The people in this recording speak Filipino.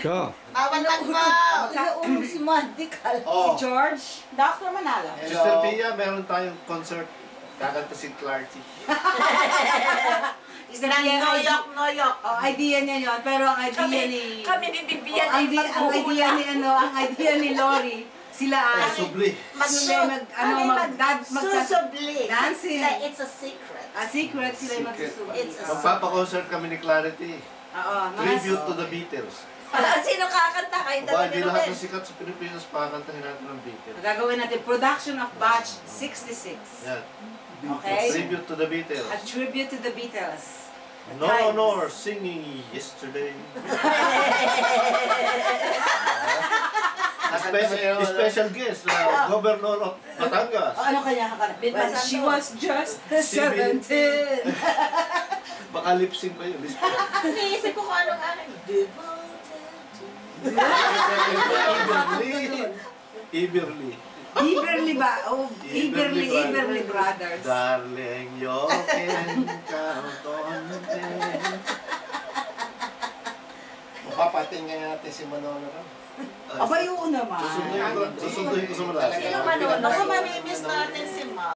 Go. Bawal magpo! Nauulog si Mantikal. Oh. Si George, Dr. Manalo. Sister Pia, meron tayong concert. Kakanta si Clarky. Isa na yung Noyok. Oh, idea niya yun. Pero ang idea ni... Kami ni Bibian ang idea ni ang idea ni Lori, sila ay Subli. Susubli. Dancing. It's a secret. A secret sila yung magsusulit. It's a Magpapa-concert kami ni Clarity. Oo, Tribute to the Beatles. Sino kakanta? Kayo Aba, hindi lahat dalawa ng sikat sa Pilipinas pakantahin natin ng Beatles. Gagawin natin production of batch 66. Yan. Okay? Tribute to the Beatles. A tribute to the Beatles. No honor singing yesterday. Special guest, Governor of Batangas. Oh, ano kanya kakanta? When she was just 17. Baka lip-sync pa yun. Iniisip ko kung anong akin. Iberly. Iberly ba? Oh, Iberly Brothers. Darling, you can count on me. Mapapating nga natin si Manolo. Aba, yun naman. Susunduin ko sa malakas. Sino Manolo? Baka mamimiss natin si Ma.